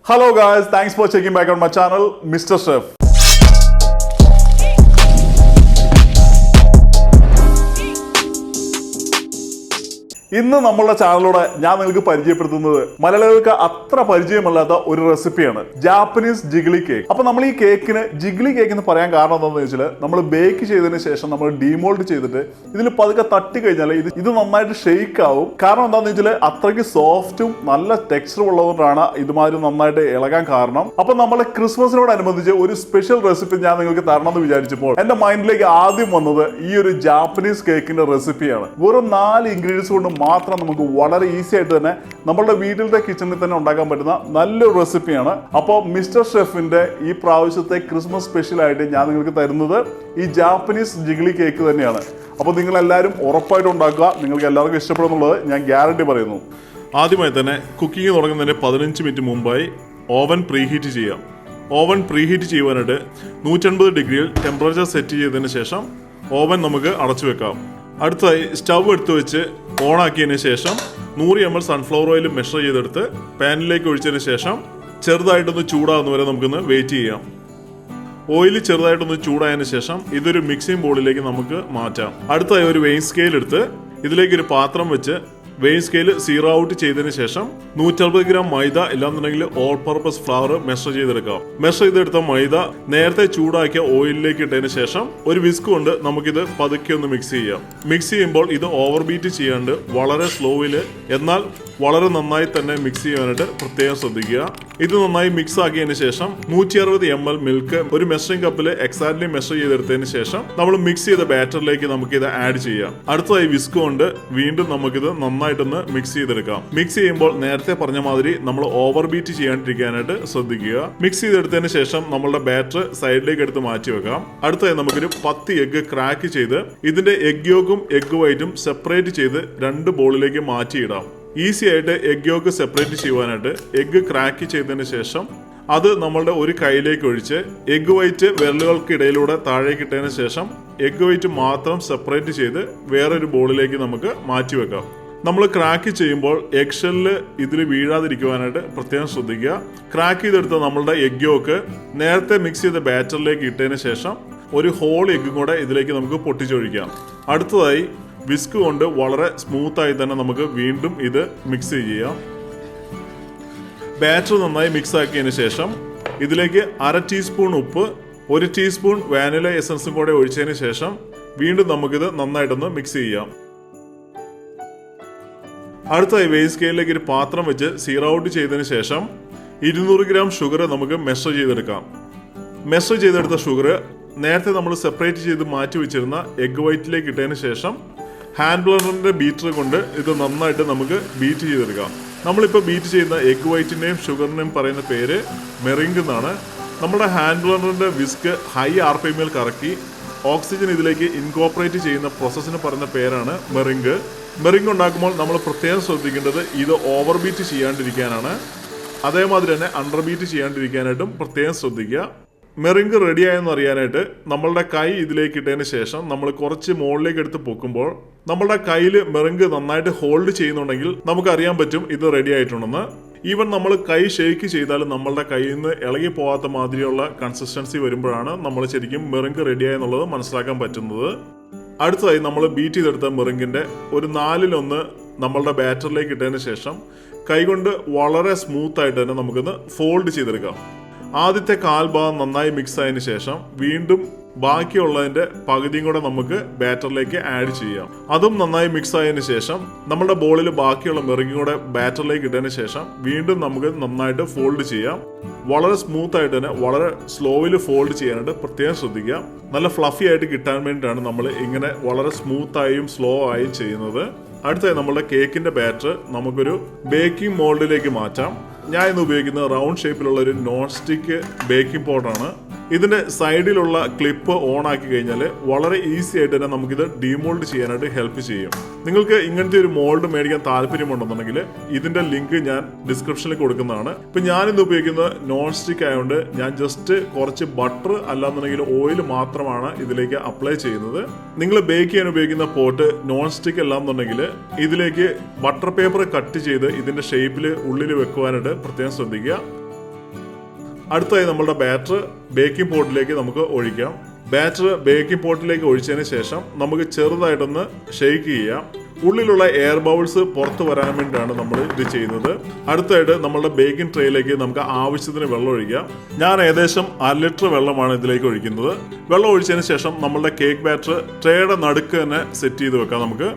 Hello guys, thanks for checking back on my channel, MrChef. ഇന്ന് നമ്മളുടെ ചാനലിലൂടെ ഞാൻ നിങ്ങൾക്ക് പരിചയപ്പെടുത്തുന്നത് മലയാളികൾക്ക് അത്ര പരിചയമല്ലാത്ത ഒരു റെസിപ്പിയാണ് ജാപ്പനീസ് ജിഗ്ലി കേക്ക്. അപ്പൊ നമ്മൾ ഈ കേക്കിന് ജിഗ്ലി കേക്ക് എന്ന് പറയാൻ കാരണം എന്താണെന്ന് വെച്ചാൽ നമ്മൾ ബേക്ക് ചെയ്തതിന് ശേഷം നമ്മൾ ഡീമോൾഡ് ചെയ്തിട്ട് ഇതിൽ പതുക്കെ തട്ടി കഴിഞ്ഞാൽ ഇത് നന്നായിട്ട് ഷെയ്ക്ക് ആവും. കാരണം എന്താണെന്ന് വെച്ചാൽ അത്രയ്ക്ക് സോഫ്റ്റും നല്ല ടെക്സ്ചറും ഉള്ളതുകൊണ്ടാണ് ഇതുമാതിരി നന്നായിട്ട് ഇളകാൻ കാരണം. അപ്പൊ നമ്മളെ ക്രിസ്മസിനോടനുബന്ധിച്ച് ഒരു സ്പെഷ്യൽ റെസിപ്പി ഞാൻ നിങ്ങൾക്ക് തരണമെന്ന് വിചാരിച്ചപ്പോൾ എന്റെ മൈൻഡിലേക്ക് ആദ്യം വന്നത് ഈ ഒരു ജാപ്പനീസ് കേക്കിന്റെ റെസിപ്പിയാണ്. വെറും 4 ഇൻഗ്രീഡിയൻസ് കൊണ്ട് മാത്രം നമുക്ക് വളരെ ഈസി ആയിട്ട് തന്നെ നമ്മളുടെ വീട്ടിലത്തെ കിച്ചണിൽ തന്നെ ഉണ്ടാക്കാൻ പറ്റുന്ന നല്ലൊരു റെസിപ്പിയാണ്. അപ്പോൾ മിസ്റ്റർ ഷെഫിന്റെ ഈ പ്രാവശ്യത്തെ ക്രിസ്മസ് സ്പെഷ്യൽ ആയിട്ട് ഞാൻ നിങ്ങൾക്ക് തരുന്നത് ഈ ജാപ്പനീസ് ജിഗ്ലി കേക്ക് തന്നെയാണ്. അപ്പോൾ നിങ്ങൾ എല്ലാവരും ഉറപ്പായിട്ട് ഉണ്ടാക്കുക. നിങ്ങൾക്ക് എല്ലാവർക്കും ഇഷ്ടപ്പെടുന്നുള്ളത് ഞാൻ ഗ്യാരണ്ടി പറയുന്നു. ആദ്യമായി തന്നെ കുക്കിംഗ് തുടങ്ങുന്നതിന് 15 മിനിറ്റ് മുമ്പായി ഓവൻ പ്രീഹീറ്റ് ചെയ്യാം. ഓവൻ പ്രീഹീറ്റ് ചെയ്യുവാനായിട്ട് 150 ഡിഗ്രിയിൽ ടെമ്പറേച്ചർ സെറ്റ് ചെയ്തതിന് ശേഷം ഓവൻ നമുക്ക് അടച്ചു വെക്കാം. അടുത്തതായി സ്റ്റവ് എടുത്ത് വെച്ച് ഓണാക്കിയതിന് ശേഷം 100 ml സൺഫ്ലവർ ഓയിൽ മെഷർ ചെയ്തെടുത്ത് പാനിലേക്ക് ഒഴിച്ചതിന് ശേഷം ചെറുതായിട്ടൊന്ന് ചൂടാകുന്നവരെ നമുക്കൊന്ന് വെയിറ്റ് ചെയ്യാം. ഓയിൽ ചെറുതായിട്ടൊന്ന് ചൂടായതിനു ശേഷം ഇതൊരു മിക്സിംഗ് ബോളിലേക്ക് നമുക്ക് മാറ്റാം. അടുത്തതായി ഒരു വെയിങ് സ്കെയിൽ എടുത്ത് ഇതിലേക്ക് ഒരു പാത്രം വെച്ച് വെയിങ് സ്കെയിൽ സീറോ ഔട്ട് ചെയ്തതിന് ശേഷം 160 ഗ്രാം മൈദ ഇല്ലാന്നുണ്ടെങ്കിൽ ഓൾ പർപ്പസ് ഫ്ലവർ മെഷർ ചെയ്തെടുക്കാം. മെഷർ ചെയ്തെടുത്ത മൈദ നേരത്തെ ചൂടാക്കിയ ഓയിലിലേക്ക് ഇട്ടതിന് ശേഷം ഒരു വിസ്ക് കൊണ്ട് നമുക്കിത് പതുക്കെ ഒന്ന് മിക്സ് ചെയ്യാം. മിക്സ് ചെയ്യുമ്പോൾ ഇത് ഓവർ ബീറ്റ് ചെയ്യാണ്ട് വളരെ സ്ലോയിൽ എന്നാൽ വളരെ നന്നായി തന്നെ മിക്സ് ചെയ്യാനായിട്ട് പ്രത്യേകം ശ്രദ്ധിക്കുക. ഇത് നന്നായി മിക്സ് ആക്കിയതിന് ശേഷം 160 ml മിൽക്ക് ഒരു മെഷറിംഗ് കപ്പിൽ എക്സാക്ട്ലി മെഷർ ചെയ്തെടുത്തതിന് ശേഷം നമ്മൾ മിക്സ് ചെയ്ത ബാറ്ററിലേക്ക് നമുക്ക് ഇത് ആഡ് ചെയ്യാം. അടുത്തതായി വിസ്ക് കൊണ്ട് വീണ്ടും നമുക്കിത് നന്നായിട്ടൊന്ന് മിക്സ് ചെയ്തെടുക്കാം. മിക്സ് ചെയ്യുമ്പോൾ നേരത്തെ പറഞ്ഞ മാതിരി നമ്മൾ ഓവർ ബീറ്റ് ചെയ്യാണ്ടിരിക്കാനായിട്ട് ശ്രദ്ധിക്കുക. മിക്സ് ചെയ്തെടുത്തതിന് ശേഷം നമ്മളുടെ ബാറ്റർ സൈഡിലേക്ക് എടുത്ത് മാറ്റി വെക്കാം. അടുത്തതായി നമുക്കൊരു 10 എഗ്ഗ് ക്രാക്ക് ചെയ്ത് ഇതിന്റെ എഗ് യോക്കും എഗ് വൈറ്റും സെപ്പറേറ്റ് ചെയ്ത് 2 ബോളിലേക്ക് മാറ്റിയിടാം. ഈസി ആയിട്ട് എഗ് യോക്ക് സെപ്പറേറ്റ് ചെയ്യുവാനായിട്ട് എഗ്ഗ് ക്രാക്ക് ചെയ്തതിന് ശേഷം അത് നമ്മളുടെ ഒരു കൈയിലേക്ക് ഒഴിച്ച് എഗ് വൈറ്റ് വിരലുകൾക്കിടയിലൂടെ താഴേക്ക് ഇട്ടതിന് ശേഷം എഗ് വൈറ്റ് മാത്രം സെപ്പറേറ്റ് ചെയ്ത് വേറൊരു ബോളിലേക്ക് നമുക്ക് മാറ്റി വെക്കാം. നമ്മൾ ക്രാക്ക് ചെയ്യുമ്പോൾ എഗ് ഷെല്ല് ഇതിൽ വീഴാതിരിക്കുവാനായിട്ട് പ്രത്യേകം ശ്രദ്ധിക്കുക. ക്രാക്ക് ചെയ്തെടുത്ത നമ്മളുടെ എഗ് യോക്ക് നേരത്തെ മിക്സ് ചെയ്ത ബാറ്ററിലേക്ക് ഇട്ടതിന് ശേഷം ഒരു ഹോൾ എഗ്ഗും കൂടെ ഇതിലേക്ക് നമുക്ക് പൊട്ടിച്ചൊഴിക്കാം. അടുത്തതായി വിസ്ക് കൊണ്ട് വളരെ സ്മൂത്തായി തന്നെ നമുക്ക് വീണ്ടും ഇത് മിക്സ് ചെയ്യാം. ബാറ്റർ നന്നായി മിക്സ് ആക്കിയതിന് ശേഷം ഇതിലേക്ക് 1/2 ടീസ്പൂൺ ഉപ്പ് 1 ടീസ്പൂൺ വാനില എസൻസും കൂടെ ഒഴിച്ചതിന് ശേഷം വീണ്ടും നമുക്കിത് നന്നായിട്ടൊന്ന് മിക്സ് ചെയ്യാം. അടുത്തായി വെയിങ് സ്കെയിലിലേക്ക് ഒരു പാത്രം വെച്ച് സീറോ ഔട്ട് ചെയ്തതിന് ശേഷം 200 ഗ്രാം ഷുഗർ നമുക്ക് മെഷർ ചെയ്തെടുക്കാം. മെഷർ ചെയ്തെടുത്ത ഷുഗർ നേരത്തെ നമ്മൾ സെപ്പറേറ്റ് ചെയ്ത് മാറ്റി വെച്ചിരുന്ന എഗ് വൈറ്റിലേക്ക് ഇട്ടതിന് ശേഷം ഹാൻഡ് ബ്ലെൻഡറിന്റെ ബീറ്റർ കൊണ്ട് ഇത് നന്നായിട്ട് നമുക്ക് ബീറ്റ് ചെയ്തെടുക്കാം. നമ്മളിപ്പോൾ ബീറ്റ് ചെയ്യുന്ന എഗ് വൈറ്റിന്റെയും ഷുഗറിന്റെയും പറയുന്ന പേര് മെറിംഗ് എന്നാണ്. നമ്മുടെ ഹാൻഡ് ബ്ലെൻഡറിന്റെ വിസ്ക് ഹൈ RPM കറക്കി ഓക്സിജൻ ഇതിലേക്ക് ഇൻകോപ്പറേറ്റ് ചെയ്യുന്ന പ്രോസസ്സിന് പറയുന്ന പേരാണ് മെറിംഗ്. മെറിംഗ് ഉണ്ടാക്കുമ്പോൾ നമ്മൾ പ്രത്യേകം ശ്രദ്ധിക്കേണ്ടത് ഇത് ഓവർ ബീറ്റ് ചെയ്യാണ്ടിരിക്കാനാണ്. അതേമാതിരി തന്നെ അണ്ടർ ബീറ്റ് ചെയ്യാണ്ടിരിക്കാനായിട്ടും പ്രത്യേകം ശ്രദ്ധിക്കുക. മെറിംഗ് റെഡിയായെന്ന് അറിയാനായിട്ട് നമ്മളുടെ കൈ ഇതിലേക്ക് ഇട്ടതിന് ശേഷം നമ്മൾ കുറച്ച് മുകളിലേക്ക് എടുത്ത് പൊക്കുമ്പോൾ നമ്മളുടെ കയ്യിൽ മെറിംഗ് നന്നായിട്ട് ഹോൾഡ് ചെയ്യുന്നുണ്ടെങ്കിൽ നമുക്ക് അറിയാൻ പറ്റും ഇത് റെഡി ആയിട്ടുണ്ടെന്ന്. ഈവൻ നമ്മൾ കൈ ഷേക്ക് ചെയ്താലും നമ്മളുടെ കയ്യിൽ നിന്ന് ഇളകി പോകാത്ത മാതിരിയുള്ള കൺസിസ്റ്റൻസി വരുമ്പോഴാണ് നമ്മൾ ശരിക്കും മെറിംഗ് റെഡിയായെന്നുള്ളത് മനസ്സിലാക്കാൻ പറ്റുന്നത്. അടുത്തതായി നമ്മൾ ബീറ്റ് ചെയ്തെടുത്ത മെറിംഗിന്റെ ഒരു 4/1 നമ്മളുടെ ബാറ്ററിലേക്ക് ഇട്ടതിന് ശേഷം കൈകൊണ്ട് വളരെ സ്മൂത്ത് ആയിട്ട് തന്നെ നമുക്കൊന്ന് ഫോൾഡ് ചെയ്തെടുക്കാം. ആദ്യത്തെ 1/4 ഭാഗം നന്നായി മിക്സ് ആയതിനു ശേഷം വീണ്ടും ബാക്കിയുള്ളതിന്റെ പകുതിയും കൂടെ നമുക്ക് ബാറ്ററിലേക്ക് ആഡ് ചെയ്യാം. അതും നന്നായി മിക്സ് ആയതിനു ശേഷം നമ്മുടെ ബോളിൽ ബാക്കിയുള്ള മെറിംഗും കൂടെ ബാറ്ററിലേക്ക് ഇട്ടതിന് ശേഷം വീണ്ടും നമുക്ക് നന്നായിട്ട് ഫോൾഡ് ചെയ്യാം. വളരെ സ്മൂത്ത് ആയിട്ട് തന്നെ വളരെ സ്ലോയിൽ ഫോൾഡ് ചെയ്യാനായിട്ട് പ്രത്യേകം ശ്രദ്ധിക്കുക. നല്ല ഫ്ലഫി ആയിട്ട് കിട്ടാൻ വേണ്ടിയിട്ടാണ് നമ്മൾ ഇങ്ങനെ വളരെ സ്മൂത്തായും സ്ലോ ആയും ചെയ്യുന്നത്. അടുത്തായി നമ്മളുടെ കേക്കിന്റെ ബാറ്റർ നമുക്കൊരു ബേക്കിംഗ് മോൾഡിലേക്ക് മാറ്റാം. ഞാൻ ഇന്ന് ഉപയോഗിക്കുന്നത് റൗണ്ട് ഷേപ്പിലുള്ള ഒരു നോൺ സ്റ്റിക്ക് ബേക്കിംഗ് പോട്ടാണ്. ഇതിന്റെ സൈഡിലുള്ള ക്ലിപ്പ് ഓൺ ആക്കി കഴിഞ്ഞാൽ വളരെ ഈസി ആയിട്ട് തന്നെ നമുക്കിത് ഡീമോൾഡ് ചെയ്യാനായിട്ട് ഹെൽപ്പ് ചെയ്യും. നിങ്ങൾക്ക് ഇങ്ങനത്തെ ഒരു മോൾഡ് മേടിക്കാൻ താല്പര്യമുണ്ടെന്നുണ്ടെങ്കിൽ ഇതിന്റെ ലിങ്ക് ഞാൻ ഡിസ്ക്രിപ്ഷനിൽ കൊടുക്കുന്നതാണ്. ഇപ്പൊ ഞാനിന്ന് ഉപയോഗിക്കുന്നത് നോൺ സ്റ്റിക്ക് ആയതുകൊണ്ട് ഞാൻ ജസ്റ്റ് കുറച്ച് ബട്ടർ അല്ലാന്നുണ്ടെങ്കിൽ ഓയിൽ മാത്രമാണ് ഇതിലേക്ക് അപ്ലൈ ചെയ്യുന്നത്. നിങ്ങൾ ബേക്ക് ചെയ്യാൻ ഉപയോഗിക്കുന്ന പോട്ട് നോൺ സ്റ്റിക്ക് അല്ലാന്നുണ്ടെങ്കിൽ ഇതിലേക്ക് ബട്ടർ പേപ്പർ കട്ട് ചെയ്ത് ഇതിന്റെ ഷേപ്പിൽ ഉള്ളിൽ വെക്കുവാനായിട്ട് പ്രത്യേകം ശ്രദ്ധിക്കുക. അടുത്തായി നമ്മളുടെ ബാറ്റർ ബേക്കിംഗ് പോട്ടിലേക്ക് നമുക്ക് ഒഴിക്കാം. ബാറ്റർ ബേക്കിംഗ് പോട്ടിലേക്ക് ഒഴിച്ചതിന് ശേഷം നമുക്ക് ചെറുതായിട്ടൊന്ന് ഷെയ്ക്ക് ചെയ്യാം. ഉള്ളിലുള്ള എയർ ബൗൾസ് പുറത്ത് വരാൻ വേണ്ടിയാണ് നമ്മൾ ഇത് ചെയ്യുന്നത്. അടുത്തായിട്ട് നമ്മളുടെ ബേക്കിംഗ് ട്രേയിലേക്ക് നമുക്ക് ആവശ്യത്തിന് വെള്ളം ഒഴിക്കാം. ഞാൻ ഏകദേശം 1 ലിറ്റർ വെള്ളമാണ് ഇതിലേക്ക് ഒഴിക്കുന്നത്. വെള്ളം ഒഴിച്ചതിന് ശേഷം നമ്മളുടെ കേക്ക് ബാറ്റർ ട്രേയുടെ നടുക്ക് തന്നെ സെറ്റ് ചെയ്ത് വെക്കാം. നമുക്ക്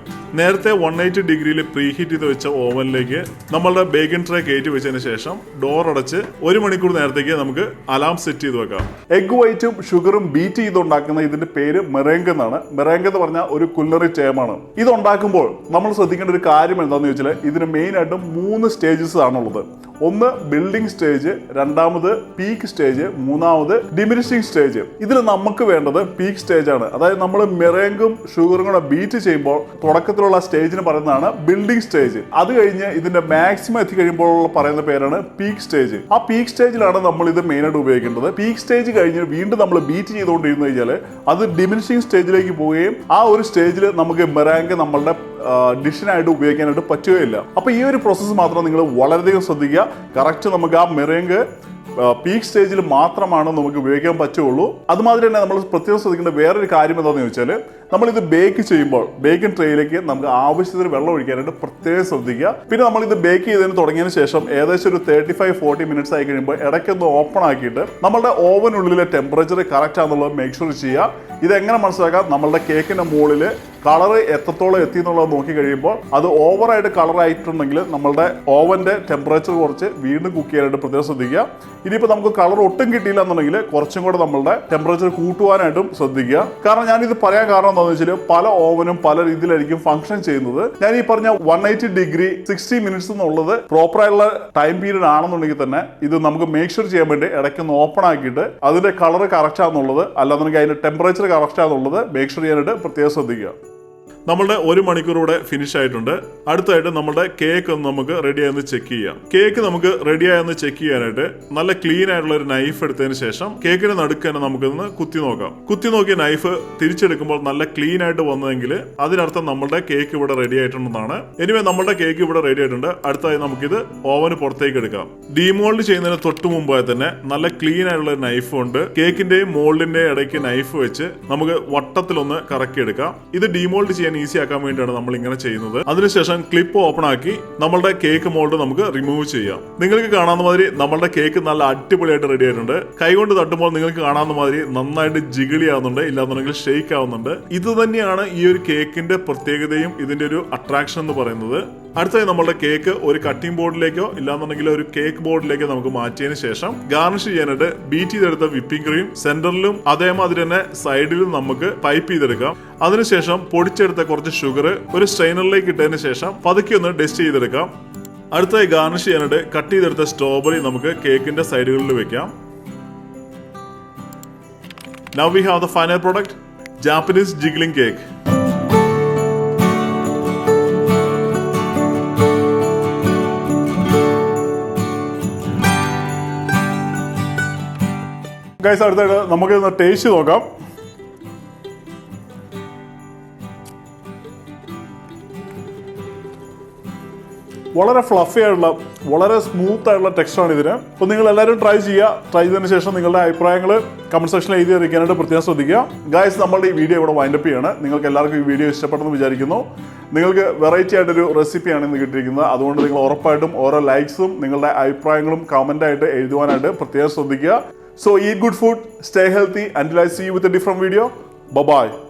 നേരത്തെ 180 ഡിഗ്രിയിൽ പ്രീ ഹീറ്റ് ചെയ്ത് വെച്ച ഓവനിലേക്ക് നമ്മളുടെ ബേക്കിംഗ് ട്രേ കയറ്റി വെച്ചതിന് ശേഷം ഡോർ അടച്ച് 1 മണിക്കൂർ നേരത്തേക്ക് നമുക്ക് അലാം സെറ്റ് ചെയ്ത് വെക്കാം. എഗ് വൈറ്റും ഷുഗറും ബീറ്റ് ചെയ്തുണ്ടാക്കുന്ന ഇതിന്റെ പേര് മെറേങ്ക് എന്നാണ്. മെറേങ്ക് എന്ന് പറഞ്ഞാൽ ഒരു കുലിനറി ടേമാണ്. ഇത് ഉണ്ടാക്കുമ്പോൾ നമ്മൾ ശ്രദ്ധിക്കേണ്ട ഒരു കാര്യം എന്താണെന്ന് ചോദിച്ചാൽ ഇതിന് മെയിൻ ആയിട്ടും 3 സ്റ്റേജസ് ആണുള്ളത്. ഒന്ന് ബിൽഡിംഗ് സ്റ്റേജ്, രണ്ടാമത് പീക്ക് സ്റ്റേജ്, മൂന്നാമത് ഡിമിനിഷിംഗ് സ്റ്റേജ്. ഇതിൽ നമുക്ക് വേണ്ടത് പീക്ക് സ്റ്റേജ് ആണ്. അതായത് നമ്മൾ മെറേങ്കും ഷുഗറും കൂടെ ബീറ്റ് ചെയ്യുമ്പോൾ തുടക്കത്തിലുള്ള സ്റ്റേജിന് പറയുന്നതാണ് ബിൽഡിംഗ് സ്റ്റേജ്. അത് കഴിഞ്ഞ് ഇതിന്റെ മാക്സിമം എത്തിക്കഴിയുമ്പോൾ പറയുന്ന പേരാണ് പീക്ക് സ്റ്റേജ്. ആ പീക്ക് സ്റ്റേജിലാണ് നമ്മൾ ഇത് മെയിൻ ആയിട്ട് ഉപയോഗിക്കേണ്ടത്. പീക്ക് സ്റ്റേജ് കഴിഞ്ഞ് വീണ്ടും നമ്മൾ ബീറ്റ് ചെയ്തുകൊണ്ടിരുന്നു കഴിഞ്ഞാൽ അത് ഡിമിനിഷിംഗ് സ്റ്റേജിലേക്ക് പോവുകയും ആ ഒരു സ്റ്റേജിൽ നമുക്ക് മെറാങ്ക് നമ്മളുടെ ഡിഷിനായിട്ട് ഉപയോഗിക്കാനായിട്ട് പറ്റുകയില്ല. അപ്പോൾ ഈ ഒരു പ്രോസസ്സ് മാത്രം നിങ്ങൾ വളരെയധികം ശ്രദ്ധിക്കുക. കറക്റ്റ് നമുക്ക് ആ മെറേങ്ക് പീക്ക് സ്റ്റേജിൽ മാത്രമാണ് നമുക്ക് ഉപയോഗിക്കാൻ പറ്റുള്ളൂ. അതുമാതിരി തന്നെ നമ്മൾ പ്രത്യേകം ശ്രദ്ധിക്കേണ്ട വേറൊരു കാര്യം എന്താണെന്ന് ചോദിച്ചാൽ നമ്മളിത് ബേക്ക് ചെയ്യുമ്പോൾ ബേക്കിംഗ് ട്രേയിലേക്ക് നമുക്ക് ആവശ്യത്തിന് വെള്ളം ഒഴിക്കാനായിട്ട് പ്രത്യേകം ശ്രദ്ധിക്കുക. പിന്നെ നമ്മളിത് ബേക്ക് ചെയ്തതിന് തുടങ്ങിയതിന് ശേഷം ഏകദേശം ഒരു 35-40 മിനിറ്റ്സ് ആയി കഴിയുമ്പോൾ ഇടയ്ക്കൊന്ന് ഓപ്പൺ ആക്കിയിട്ട് നമ്മളുടെ ഓവനുള്ളിലെ ടെമ്പറേച്ചർ കറക്റ്റ് ആണെന്നുള്ളത് മേക്ക് ഷുവർ ചെയ്യുക. ഇതെങ്ങനെ മനസ്സിലാക്കാം? നമ്മളുടെ കേക്കിന്റെ മുകളിൽ കളറ് എത്രത്തോളം എത്തി എന്നുള്ളത് നോക്കി കഴിയുമ്പോൾ അത് ഓവറായിട്ട് കളർ ആയിട്ടുണ്ടെങ്കിൽ നമ്മളുടെ ഓവന്റെ ടെമ്പറേച്ചർ കുറച്ച് വീണ്ടും കുക്ക് ചെയ്യാനായിട്ട് പ്രത്യേകം ശ്രദ്ധിക്കുക. ഇനിയിപ്പോൾ നമുക്ക് കളർ ഒട്ടും കിട്ടിയില്ല എന്നുണ്ടെങ്കിൽ കുറച്ചും കൂടെ നമ്മളുടെ ടെമ്പറേച്ചർ കൂട്ടുവാനായിട്ടും ശ്രദ്ധിക്കുക. കാരണം ഞാനിത് പറയാൻ കാരണം എന്താണെന്ന് വെച്ചാൽ പല ഓവനും പല രീതിയിലായിരിക്കും ഫംഗ്ഷൻ ചെയ്യുന്നത്. ഞാൻ ഈ പറഞ്ഞ 180 ഡിഗ്രി 60 മിനിറ്റ്സ് എന്നുള്ളത് പ്രോപ്പർ ആയിട്ടുള്ള ടൈം പീരീഡ് ആണെന്നുണ്ടെങ്കിൽ തന്നെ ഇത് നമുക്ക് മേക്ക് ഷുവർ ചെയ്യാൻ വേണ്ടി ഇടയ്ക്കൊന്ന് ഓപ്പൺ ആക്കിയിട്ട് അതിന്റെ കളർ കറക്റ്റ് ആണെന്നുള്ളത് അല്ലാന്നുണ്ടെങ്കിൽ അതിന്റെ ടെമ്പറേച്ചർ കറക്റ്റ് ആണെന്നുള്ളത് മേക്ക് ഷുവർ ചെയ്യാനായിട്ട് പ്രത്യേകം ശ്രദ്ധിക്കുക. നമ്മളുടെ 1 മണിക്കൂർ കൂടെ ഫിനിഷ് ആയിട്ടുണ്ട്. അടുത്തായിട്ട് നമ്മുടെ കേക്ക് ഒന്ന് നമുക്ക് റെഡി ആയെന്ന് ചെക്ക് ചെയ്യാം. കേക്ക് നമുക്ക് റെഡി ആയെന്ന് ചെക്ക് ചെയ്യാനായിട്ട് നല്ല ക്ലീൻ ആയിട്ടുള്ള ഒരു നൈഫ് എടുത്തതിന് ശേഷം കേക്കിന് നടുക്ക് തന്നെ നമുക്കൊന്ന് കുത്തി നോക്കാം. കുത്തി നോക്കിയ നൈഫ് തിരിച്ചെടുക്കുമ്പോൾ നല്ല ക്ലീൻ ആയിട്ട് വന്നതെങ്കിൽ അതിനർത്ഥം നമ്മുടെ കേക്ക് ഇവിടെ റെഡി ആയിട്ടുണ്ടെന്നാണ്. എനിവേ നമ്മുടെ കേക്ക് ഇവിടെ റെഡി ആയിട്ടുണ്ട്. അടുത്തായി നമുക്കിത് ഓവന് പുറത്തേക്ക് എടുക്കാം. ഡീമോൾഡ് ചെയ്യുന്നതിന് തൊട്ട് മുമ്പായി തന്നെ നല്ല ക്ലീൻ ആയിട്ടുള്ള ഒരു നൈഫ് കൊണ്ട് കേക്കിന്റെയും മോൾഡിന്റെയും ഇടയ്ക്ക് നൈഫ് വെച്ച് നമുക്ക് വട്ടത്തിലൊന്ന് കറക്കി എടുക്കാം. ഇത് ഡീമോൾഡ് ചെയ്യാൻ ഈസി ആക്കാൻ വേണ്ടിയാണ് നമ്മൾ ഇങ്ങനെ ചെയ്യുന്നത്. അതിനുശേഷം ക്ലിപ്പ് ഓപ്പൺ ആക്കി നമ്മളുടെ കേക്ക് മോൾഡ് നമുക്ക് റിമൂവ് ചെയ്യാം. നിങ്ങൾക്ക് കാണാവുന്ന മാതിരി നമ്മളുടെ കേക്ക് നല്ല അടിപൊളിയായിട്ട് റെഡി ആയിട്ടുണ്ട്. കൈകൊണ്ട് തട്ടുമ്പോൾ നിങ്ങൾക്ക് കാണാവുന്ന മാതിരി നന്നായിട്ട് ജിഗിളി ആവുന്നുണ്ട്, ഇല്ലാന്നുണ്ടെങ്കിൽ ഷെയ്ക്ക് ആവുന്നുണ്ട്. ഇത് തന്നെയാണ് ഈ ഒരു കേക്കിന്റെ പ്രത്യേകതയും ഇതിന്റെ ഒരു അട്രാക്ഷൻ എന്ന് പറയുന്നത്. അടുത്തായി നമ്മളുടെ കേക്ക് ഒരു കട്ടിംഗ് ബോർഡിലേക്കോ ഇല്ലാന്നുണ്ടെങ്കിൽ ഒരു കേക്ക് ബോർഡിലേക്കോ നമുക്ക് മാറ്റിയതിന് ശേഷം ഗാർണിഷ് ചെയ്യാനായിട്ട് ബീറ്റ് ചെയ്തെടുത്ത വിപ്പിംഗ് ക്രീം സെന്ററിലും അതേമാതിരി തന്നെ സൈഡിലും നമുക്ക് പൈപ്പ് ചെയ്തെടുക്കാം. അതിനുശേഷം പൊടിച്ചെടുത്ത കുറച്ച് ഷുഗർ ഒരു സ്ട്രെയിനറിലേക്ക് ഇട്ടതിന് ശേഷം പതുക്കെ ഒന്ന് ഡസ്റ്റ് ചെയ്തെടുക്കാം. അടുത്തായി ഗാർണിഷ് ചെയ്യാനായിട്ട് കട്ട് ചെയ്തെടുത്ത സ്ട്രോബെറി നമുക്ക് കേക്കിന്റെ സൈഡുകളിൽ വെക്കാം. Now we have the final product, Japanese Jiggly Cake. Guys അടുത്തായിട്ട് നമുക്ക് ടേസ്റ്റ് നോക്കാം. വളരെ ഫ്ലഫി ആയിട്ടുള്ള വളരെ സ്മൂത്ത് ആയിട്ടുള്ള ടെക്സ്റ്റാണ് ഇതിന്. അപ്പോൾ നിങ്ങൾ എല്ലാവരും ട്രൈ ചെയ്യുക. ട്രൈ ചെയ്തതിന് ശേഷം നിങ്ങളുടെ അഭിപ്രായങ്ങൾ കമന്റ് സെക്ഷനിൽ എഴുതി അറിയിക്കാനായിട്ട് പ്രത്യേകം ശ്രദ്ധിക്കുക. ഗൈസ് നമ്മളുടെ ഈ വീഡിയോ ഇവിടെ വൈൻഡപ്പ് ചെയ്യാണ്. നിങ്ങൾക്ക് എല്ലാവർക്കും ഈ വീഡിയോ ഇഷ്ടപ്പെട്ടെന്ന് വിചാരിക്കുന്നു. നിങ്ങൾക്ക് വെറൈറ്റി ആയിട്ടൊരു റെസിപ്പിയാണ് ഇന്ന് കിട്ടിയിരിക്കുന്നത്. അതുകൊണ്ട് നിങ്ങൾ ഉറപ്പായിട്ടും ഓരോ ലൈക്സും നിങ്ങളുടെ അഭിപ്രായങ്ങളും കമൻ്റായിട്ട് എഴുതുവാനായിട്ട് പ്രത്യേകം ശ്രദ്ധിക്കുക. So eat good food, stay healthy, until I see you with a different video. Bye-bye.